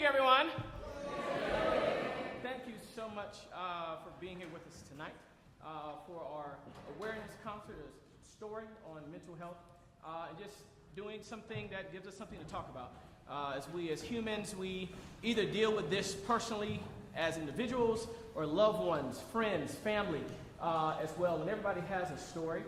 Everyone. Thank you so much for being here with us tonight for our awareness concert, a story on mental health, and just doing something that gives us something to talk about. As humans, we either deal with this personally as individuals or loved ones, friends, family as well, and everybody has a story.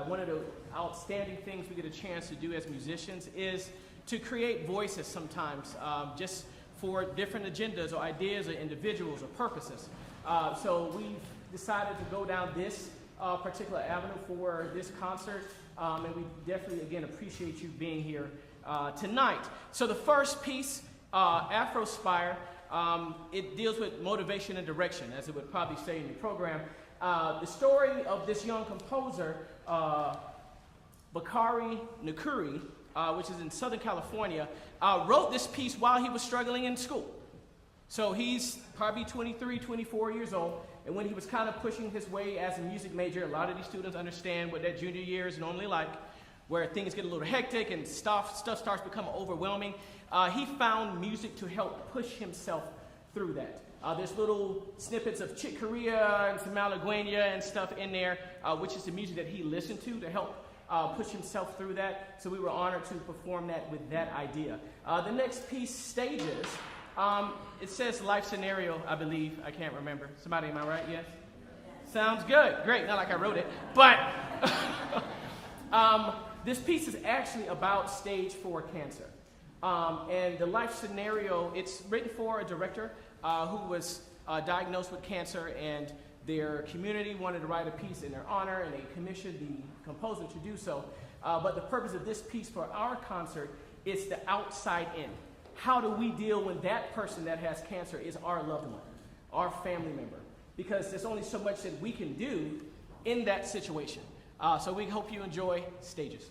One of the outstanding things we get a chance to do as musicians is to create voices sometimes, just for different agendas or ideas or individuals or purposes. So we've decided to go down this particular avenue for this concert, and we definitely, again, appreciate you being here tonight. So the first piece, Afro Spire, It deals with motivation and direction, as it would probably say in the program. The story of this young composer, Bakari Nakuri, which is in Southern California, wrote this piece while he was struggling in school. So he's probably 23, 24 years old, and when he was kind of pushing his way as a music major, a lot of these students understand what that junior year is normally like, where things get a little hectic and stuff starts becoming overwhelming. He found music to help push himself through that. There's little snippets of Chick Corea and some Malagueña and stuff in there, which is the music that he listened to help push himself through that. So we were honored to perform that with that idea. The next piece, Stages. It says life scenario, I believe. I can't remember. Somebody, am I right? Yes? Sounds good. Great. Not like I wrote it. But this piece is actually about stage 4 cancer. And the life scenario, it's written for a director who was diagnosed with cancer, and their community wanted to write a piece in their honor, and they commissioned the composer to do so. But the purpose of this piece for our concert is the outside in. How do we deal when that person that has cancer is our loved one, our family member? Because there's only so much that we can do in that situation. So we hope you enjoy Stages.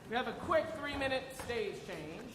We have a quick 3-minute stage change.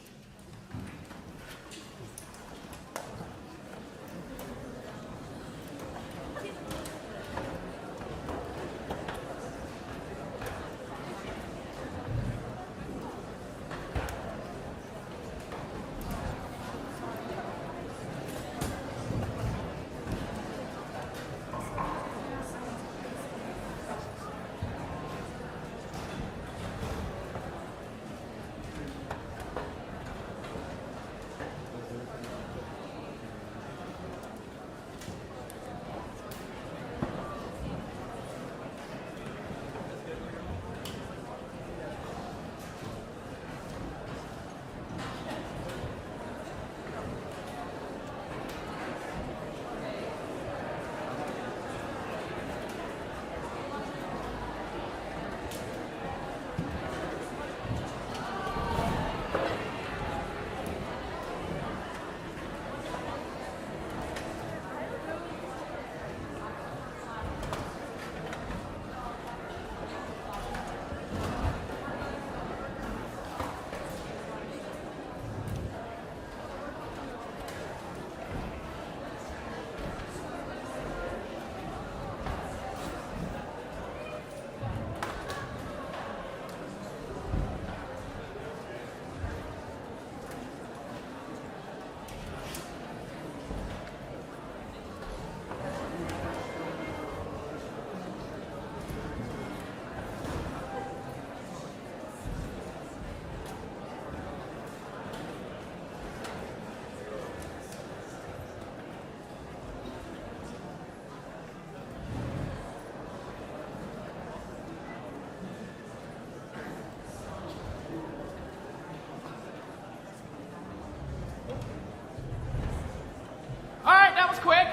Quick.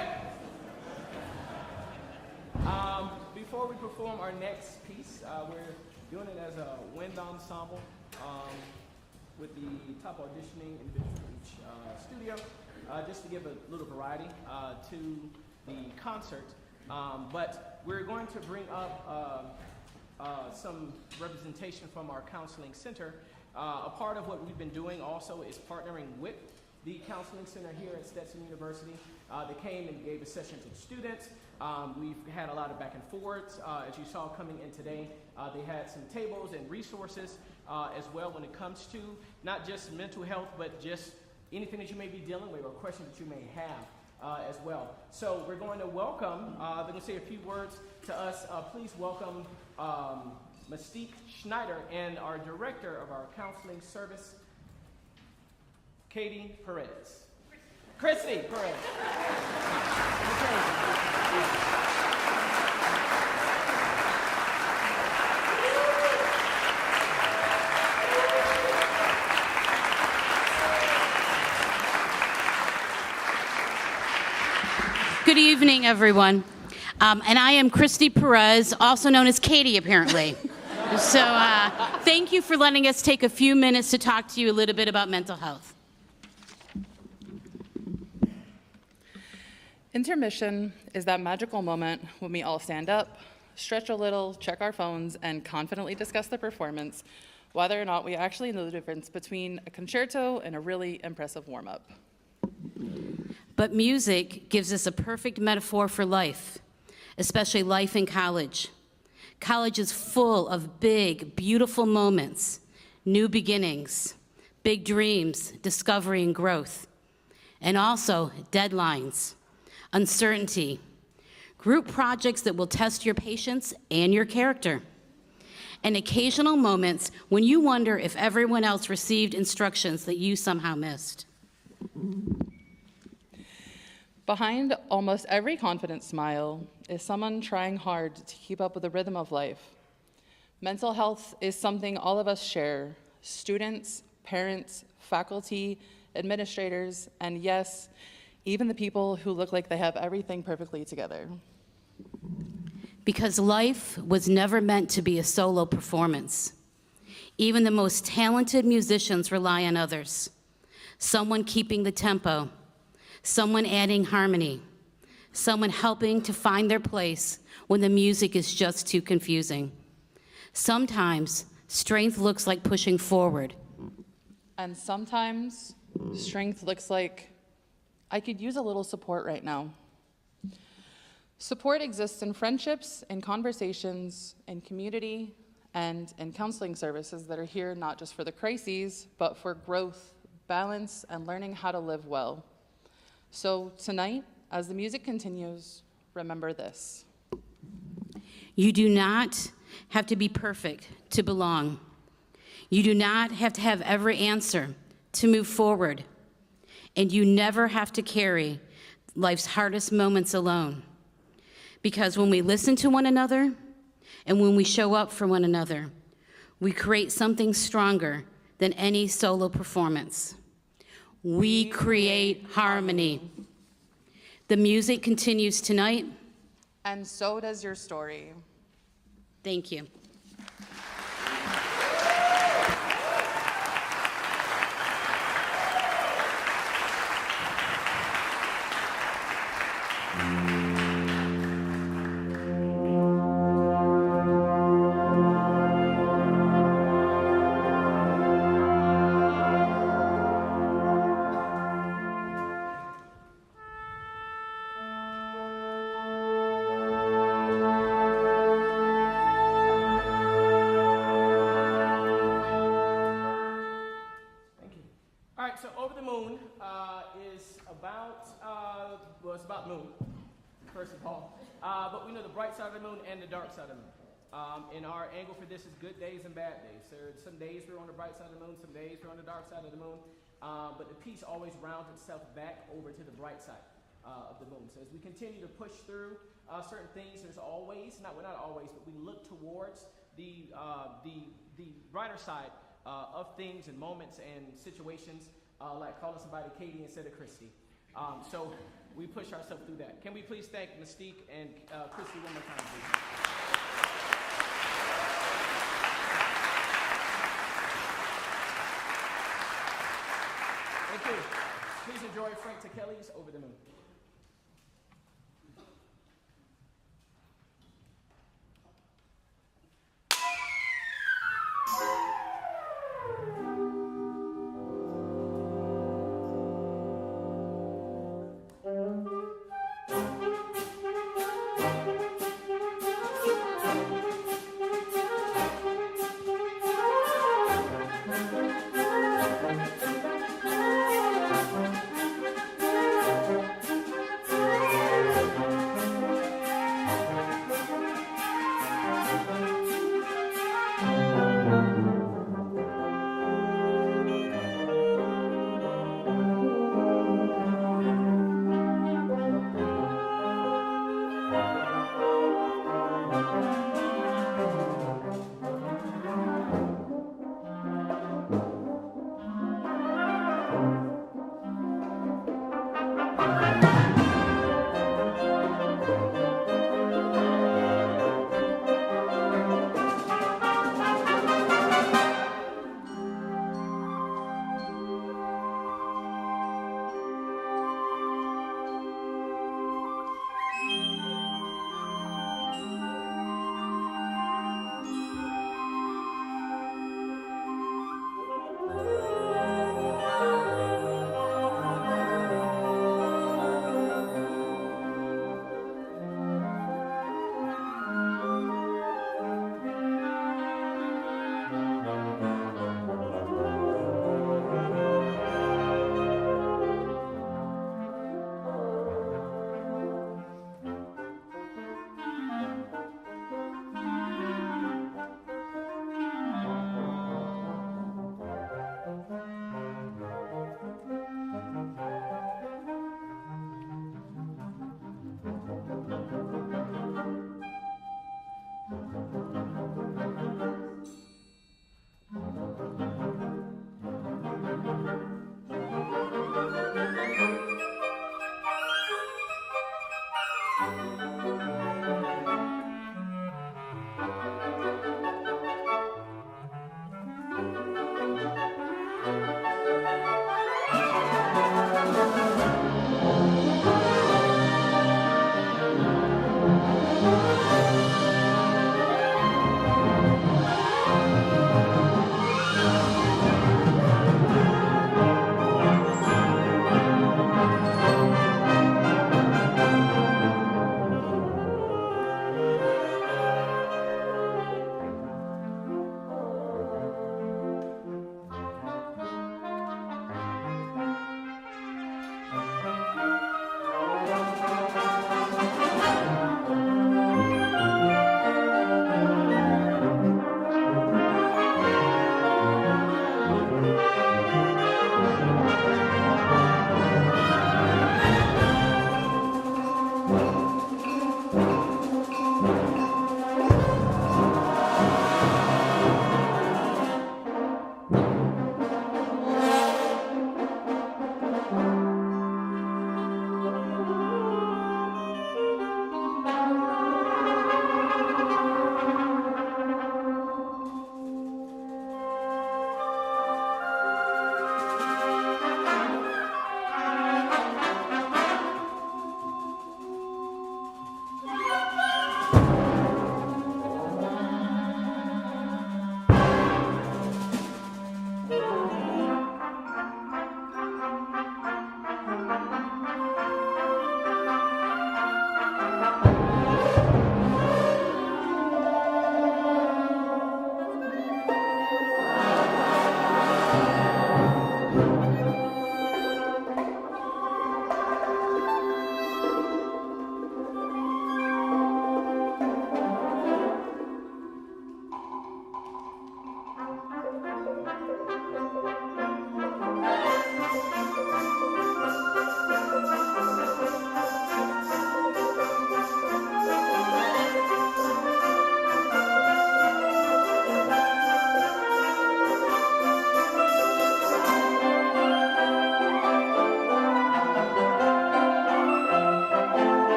Before we perform our next piece, we're doing it as a wind ensemble with the top auditioning individuals in each studio, just to give a little variety to the concert. But we're going to bring up some representation from our counseling center. A part of what we've been doing also is partnering with the counseling center here at Stetson University. They came and gave a session to the students. We've had a lot of back and forths. As you saw coming in today, they had some tables and resources as well when it comes to not just mental health, but just anything that you may be dealing with or questions that you may have as well. So we're going to welcome, they're going to say a few words to us. Please welcome Mystique Schneider and our director of our counseling service, Katie Perez. Christy Perez. Good evening, everyone. And I am Christy Perez, also known as Katie, apparently. So thank you for letting us take a few minutes to talk to you a little bit about mental health. Intermission is that magical moment when we all stand up, stretch a little, check our phones, and confidently discuss the performance, whether or not we actually know the difference between a concerto and a really impressive warm-up. But music gives us a perfect metaphor for life, especially life in college. College is full of big, beautiful moments, new beginnings, big dreams, discovery and growth, and also deadlines, uncertainty, group projects that will test your patience and your character. and occasional moments when you wonder if everyone else received instructions that you somehow missed. Behind almost every confident smile is someone trying hard to keep up with the rhythm of life. Mental health is something all of us share: students, parents, faculty, administrators, and yes, even the people who look like they have everything perfectly together. Because life was never meant to be a solo performance. Even the most talented musicians rely on others. Someone keeping the tempo, someone adding harmony, someone helping to find their place when the music is just too confusing. Sometimes strength looks like pushing forward. And sometimes strength looks like, I could use a little support right now. Support exists in friendships, in conversations, in community, and in counseling services that are here not just for the crises, but for growth, balance, and learning how to live well. So tonight, as the music continues, remember this. You do not have to be perfect to belong. You do not have to have every answer to move forward. And you never have to carry life's hardest moments alone. Because when we listen to one another and when we show up for one another, we create something stronger than any solo performance. We create harmony. The music continues tonight. And so does your story. Thank you. It's about moon, first of all. But we know the bright side of the moon and the dark side of the moon. And our angle for this is good days and bad days. So some days we're on the bright side of the moon, some days we're on the dark side of the moon. But the piece always rounds itself back over to the bright side of the moon. So as we continue to push through certain things, there's always, not always, but we look towards the brighter side of things and moments and situations, like calling somebody Katie instead of Christy. So we push ourselves through that. Can we please thank Mystique and Christy one more time, please? Thank you. Please enjoy Frank Tekeli's Over the Moon.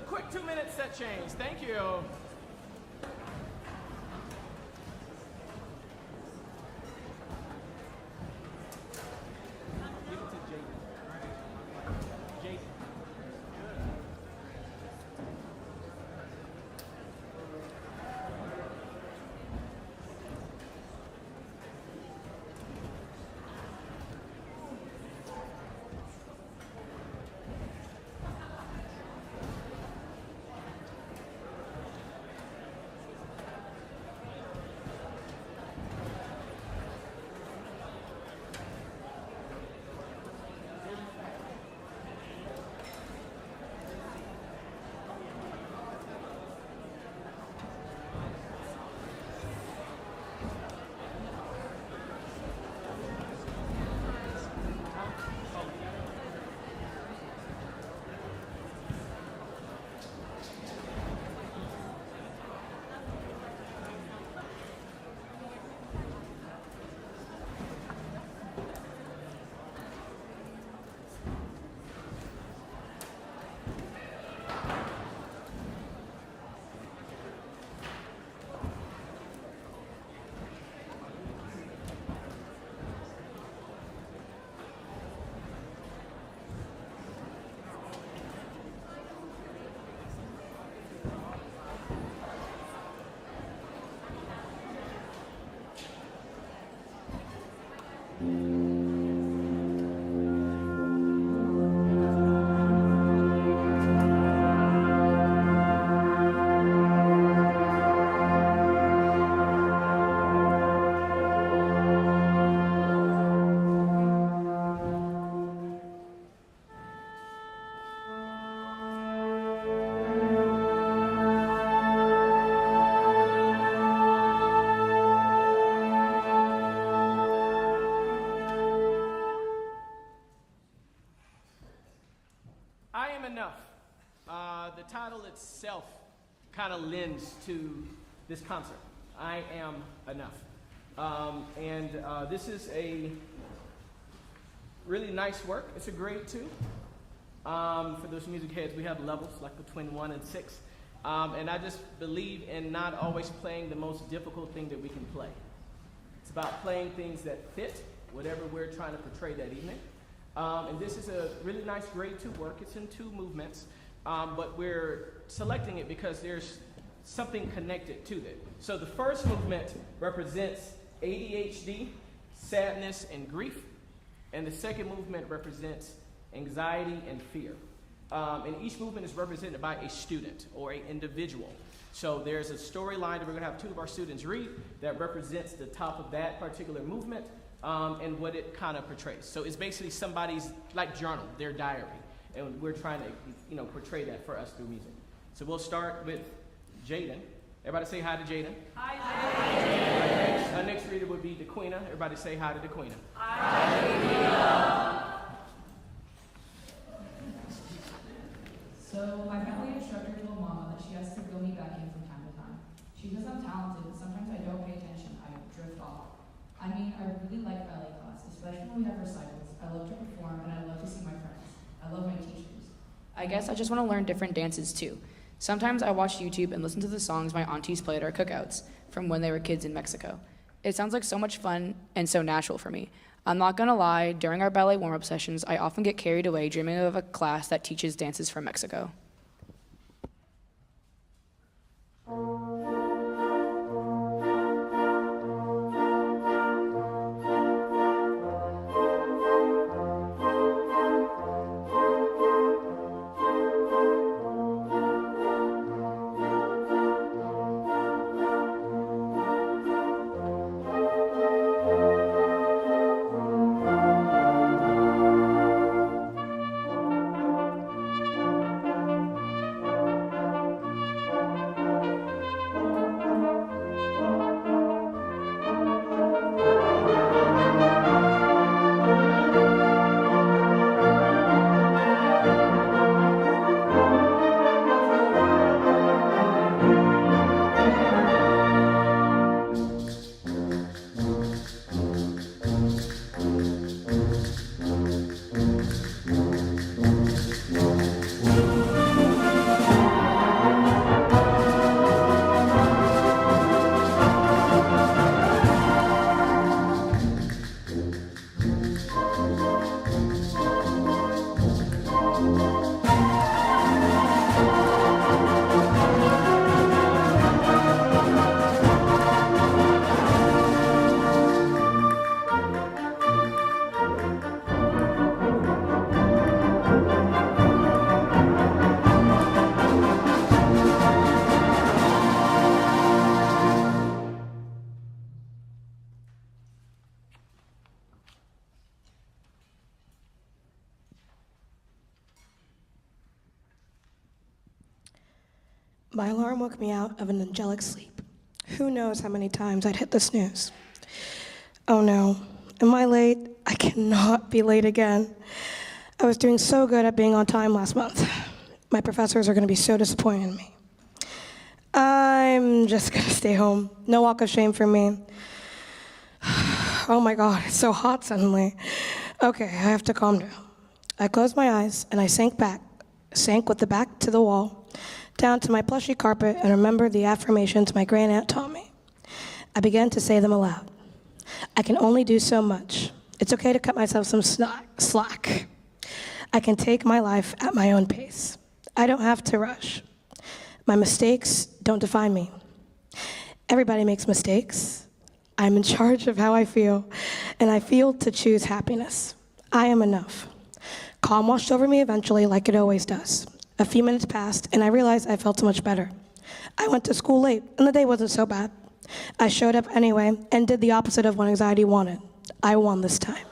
quick 2-minute set change. Thank you. Give it to Jaden. Jaden. Enough. The title itself kind of lends to this concert. I am enough. This is a really nice work. It's a grade 2. For those music heads, we have levels like between 1 and 6. And I just believe in not always playing the most difficult thing that we can play. It's about playing things that fit whatever we're trying to portray that evening. And this is a really nice grade 2 work. It's in 2 movements, but we're selecting it because there's something connected to it. So the first movement represents ADHD, sadness, and grief. And the second movement represents anxiety and fear. And each movement is represented by a student or an individual. So there's a storyline that we're going to have 2 of our students read that represents the top of that particular movement. And what it kind of portrays. So it's basically somebody's like journal, their diary, and we're trying to, portray that for us through music. So we'll start with Jaden. Everybody say hi to Jaden. Hi, Jaden. Our next reader would be DeQuina. Everybody say hi to DeQuina. Hi, DeQuina. So my ballet instructor told Mama that she has to reel me back in from time to time. She knows I'm talented, but sometimes I don't pay attention. I drift off. I mean, I really like ballet class, especially when we have recitals. I love to perform, and I love to see my friends. I love my teachers. I guess I just want to learn different dances too. Sometimes I watch YouTube and listen to the songs my aunties play at our cookouts from when they were kids in Mexico. It sounds like so much fun and so natural for me. I'm not gonna lie, during our ballet warm-up sessions, I often get carried away dreaming of a class that teaches dances from Mexico. My alarm woke me out of an angelic sleep. Who knows how many times I'd hit the snooze. Oh no, am I late? I cannot be late again. I was doing so good at being on time last month. My professors are going to be so disappointed in me. I'm just going to stay home. No walk of shame for me. Oh my God, it's so hot suddenly. Okay, I have to calm down. I closed my eyes and I sank with the back to the wall, down to my plushy carpet, and remembered the affirmations my grandaunt taught me. I began to say them aloud. I can only do so much. It's okay to cut myself some slack. I can take my life at my own pace. I don't have to rush. My mistakes don't define me. Everybody makes mistakes. I'm in charge of how I feel, and I feel to choose happiness. I am enough. Calm washed over me eventually, like it always does. A few minutes passed, and I realized I felt so much better. I went to school late, and the day wasn't so bad. I showed up anyway and did the opposite of what anxiety wanted. I won this time.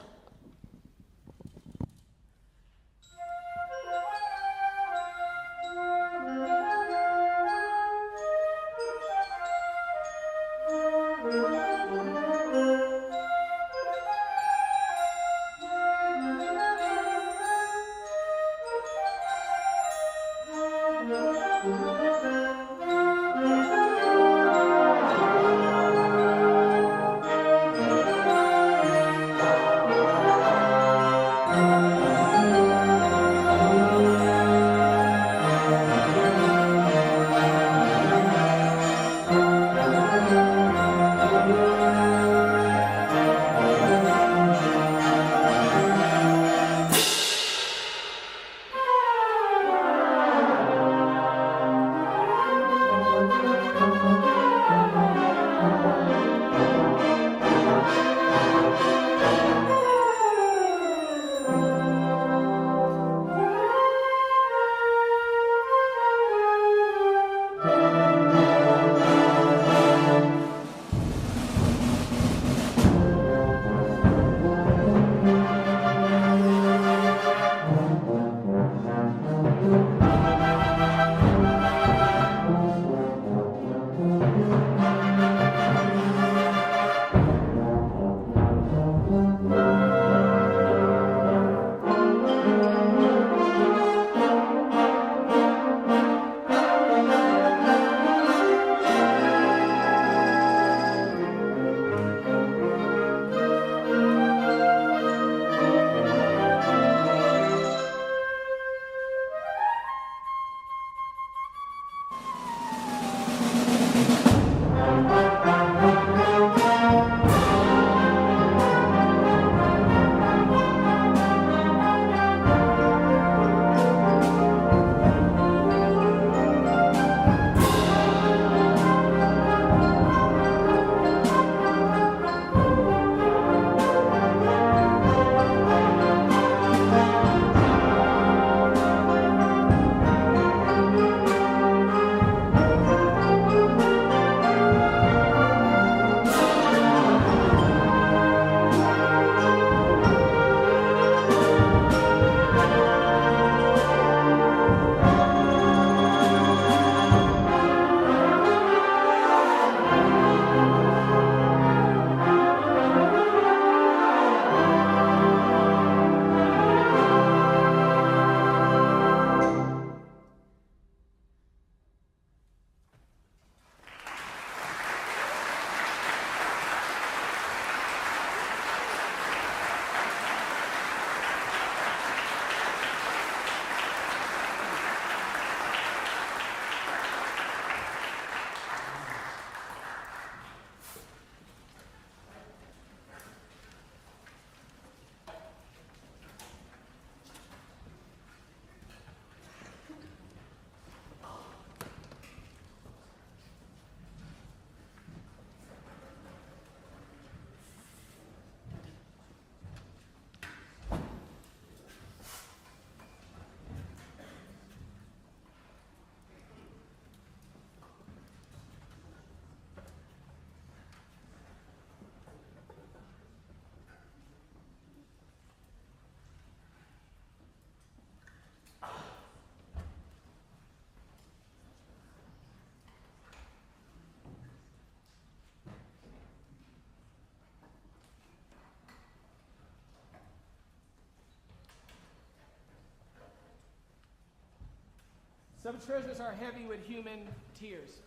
Some treasures are heavy with human tears.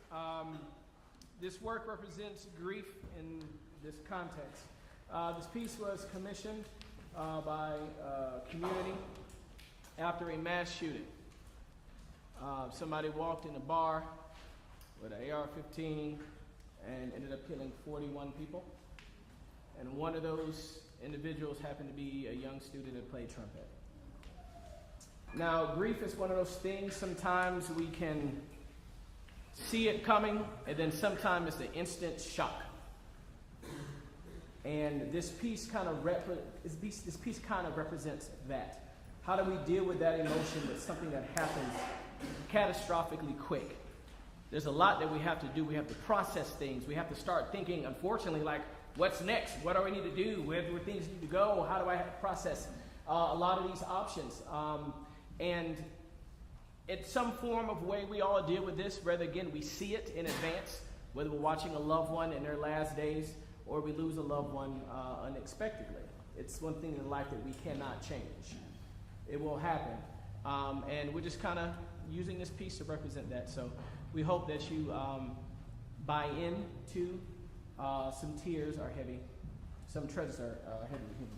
This work represents grief in this context. This piece was commissioned by a community after a mass shooting. Somebody walked in a bar with an AR-15 and ended up killing 41 people. And one of those individuals happened to be a young student that played trumpet. Now, grief is one of those things, sometimes we can see it coming, and then sometimes it's an instant shock. And this piece kind of represents that. How do we deal with that emotion with something that happens catastrophically quick? There's a lot that we have to do. We have to process things. We have to start thinking, unfortunately, like, what's next? What do I need to do? Where do things need to go? How do I process a lot of these options? And in some form of way, we all deal with this, whether, again, we see it in advance, whether we're watching a loved one in their last days, or we lose a loved one unexpectedly. It's one thing in life that we cannot change. It will happen. And we're just kind of using this piece to represent that. So we hope that you buy into some tears are heavy, some treasures are heavy with human tears.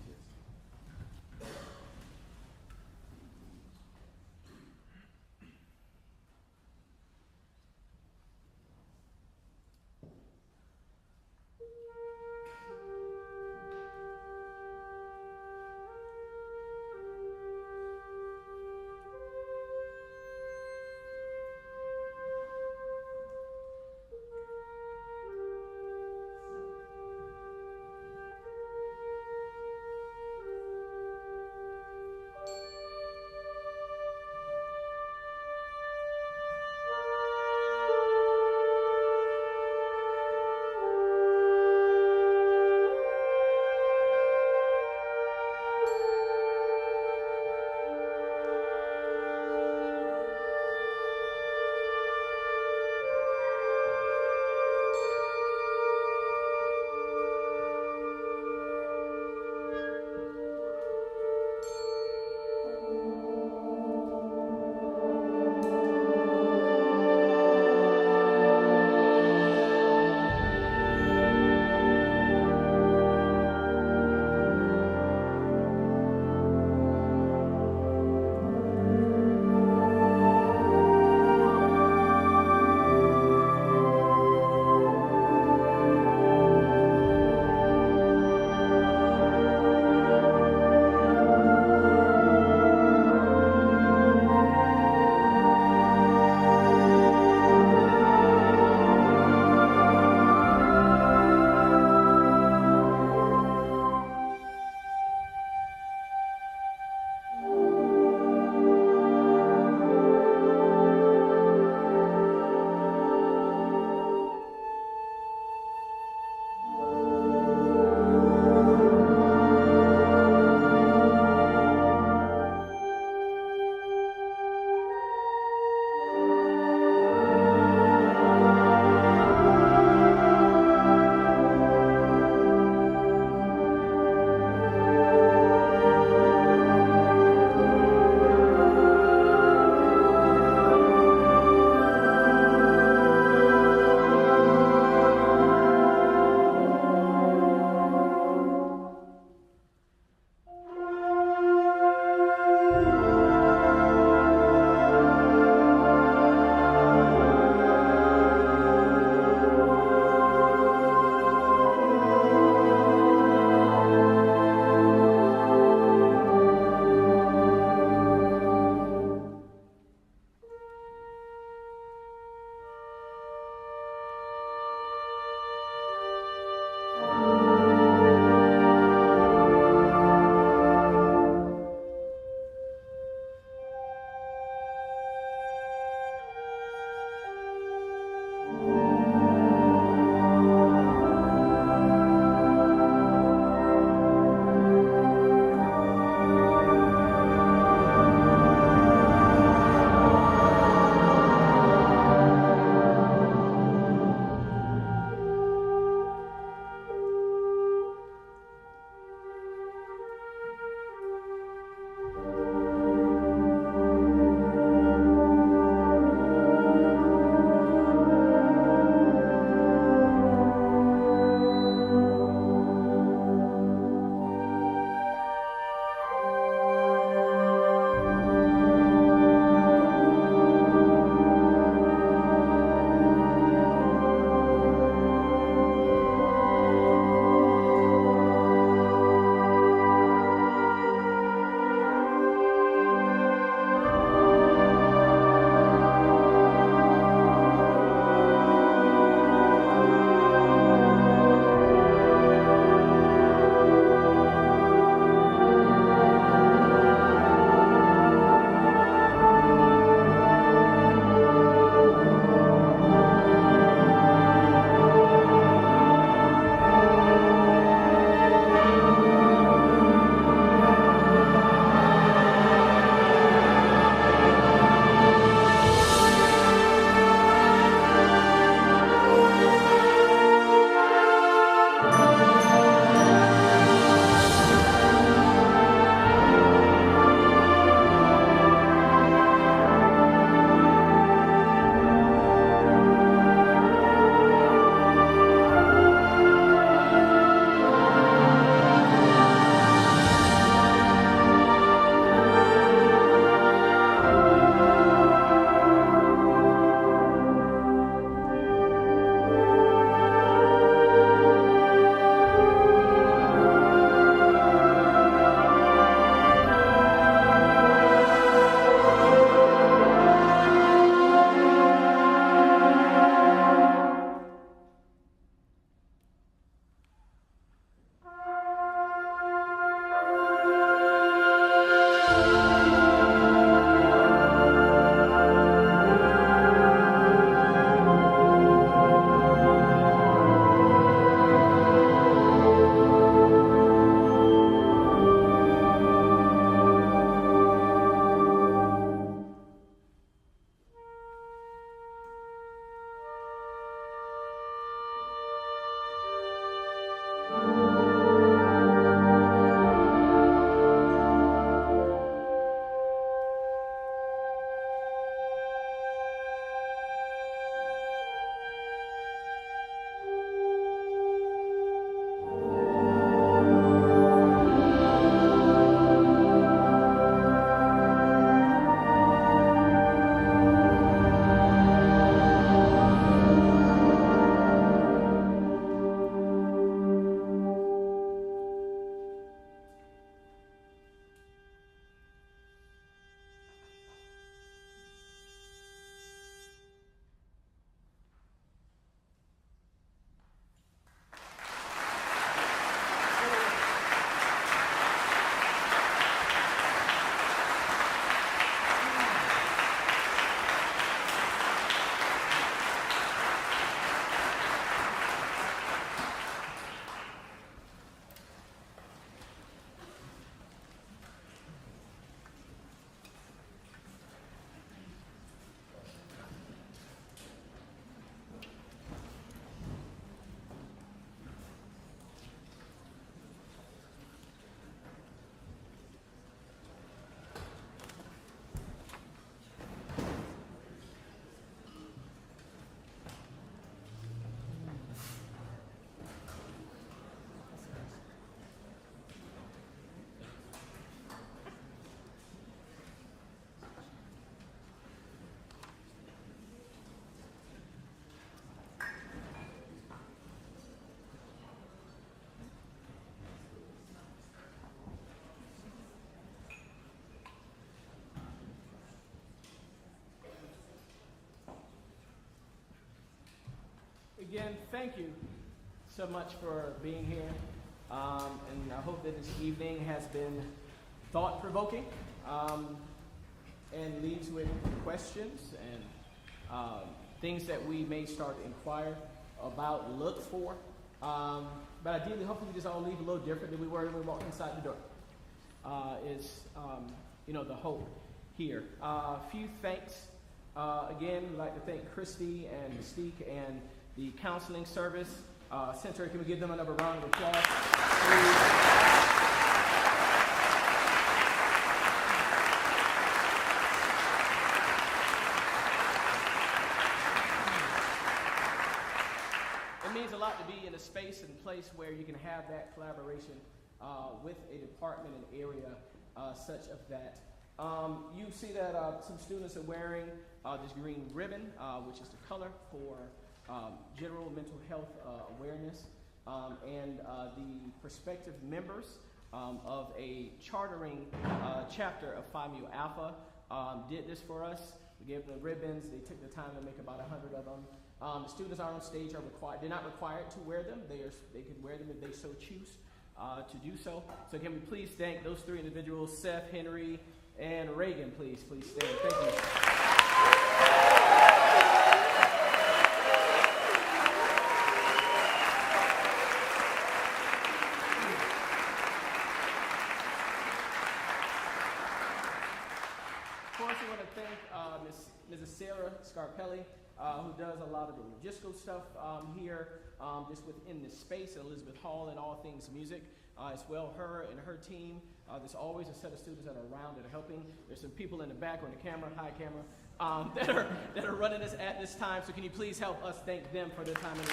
again, thank you so much for being here. And I hope that this evening has been thought-provoking and leaves with questions and things that we may start to inquire about, look for. But ideally, hopefully, we just all leave a little different than we were when we walked inside the door. The hope here. A few thanks. Again, we'd like to thank Christy and Mystique and the counseling service center. Can we give them another round of applause, please? It means a lot to be in a space and place where you can have that collaboration with a department and area such of that. You see that some students are wearing this green ribbon, which is the color for general mental health awareness, and the prospective members of a chartering chapter of Phi Mu Alpha did this for us. We gave them the ribbons. They took the time to make about 100 of them. The students on stage they're not required to wear them. They can wear them if they so choose to do so. So can we please thank those three individuals, Seth, Henry, and Reagan, please stand. Thank you. Of course, we want to thank Mrs. Sarah Scarpelli, who does a lot of the logistical stuff here, just within this space, and Elizabeth Hall and all things music, as well, her and her team. There's always a set of students that are around that are helping. There's some people in the back on the camera, that are running this at this time. So can you please help us thank them for their time and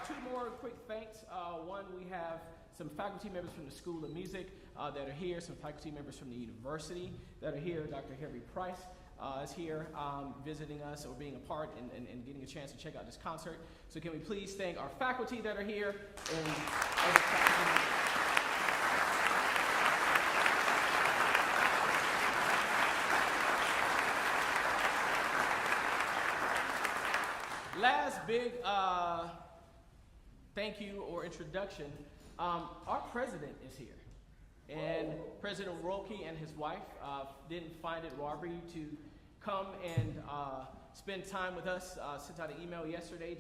two more quick thanks. One, we have some faculty members from the School of Music that are here, some faculty members from the university that are here. Dr. Harry Price is here visiting us or being a part and getting a chance to check out this concert. So can we please thank our faculty that are here and other faculty. Last big thank you or introduction. Our president is here. And President Rolke and his wife didn't find it robbery to come and spend time with us. Sent out an email yesterday.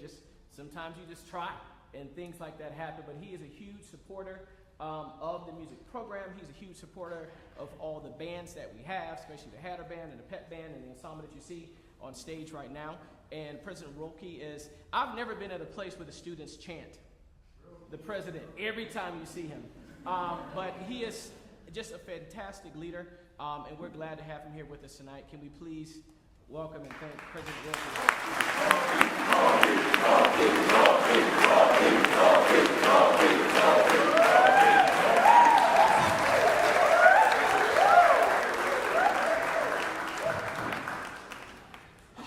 Sometimes you just try and things like that happen. But he is a huge supporter of the music program. He's a huge supporter of all the bands that we have, especially the Hatter Band and the Pet Band and the ensemble that you see on stage right now. And President Rolke I've never been at a place where the students chant the president every time you see him. But he is just a fantastic leader, and we're glad to have him here with us tonight. Can we please welcome and thank President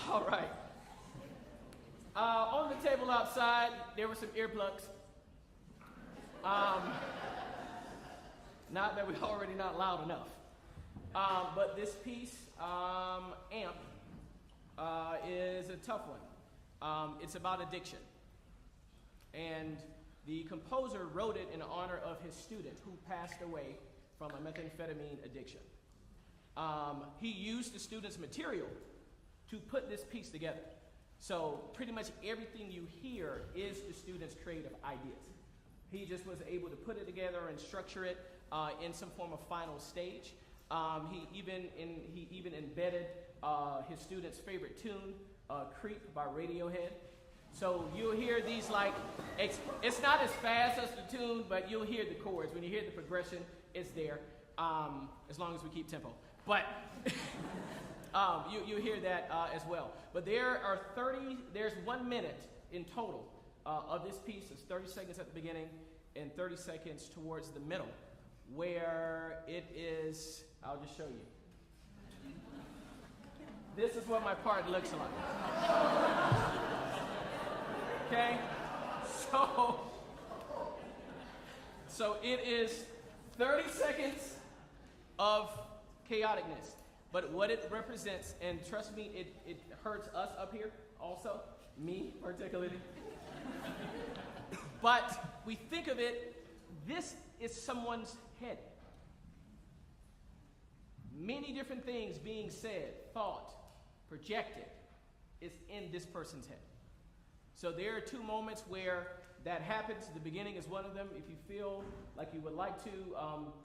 All right. On the table outside, there were some earplugs. Not that we're already not loud enough. But this piece, Amp, is a tough one. It's about addiction. And the composer wrote it in honor of his student who passed away from a methamphetamine addiction. He used the student's material to put this piece together. So pretty much everything you hear is the student's creative ideas. He just was able to put it together and structure it in some form of final stage. He even embedded his student's favorite tune, Creep by Radiohead. So you'll hear these it's not as fast as the tune, but you'll hear the chords. When you hear the progression, it's there, as long as we keep tempo. But you hear that as well. But there's 1 minute in total of this piece. It's 30 seconds at the beginning and 30 seconds towards the middle, where it is, I'll just show you. This is what my part looks like. Okay? So it is 30 seconds of chaoticness. But what it represents, and trust me, it hurts us up here also, me particularly. But we think of it, this is someone's head. Many different things being said, thought, projected is in this person's head. So there are two moments where that happens. The beginning is one of them. If you feel like you would like to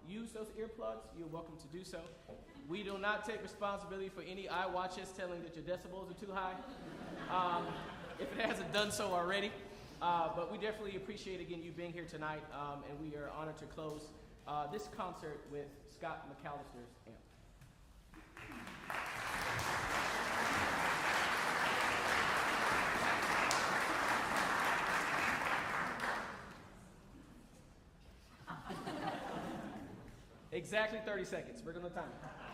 use those earplugs, you're welcome to do so. We do not take responsibility for any eye watches telling that your decibels are too high, if it hasn't done so already. But we definitely appreciate, again, you being here tonight, and we are honored to close this concert with Scott McAllister's amp. Exactly 30 seconds. We're going to time it.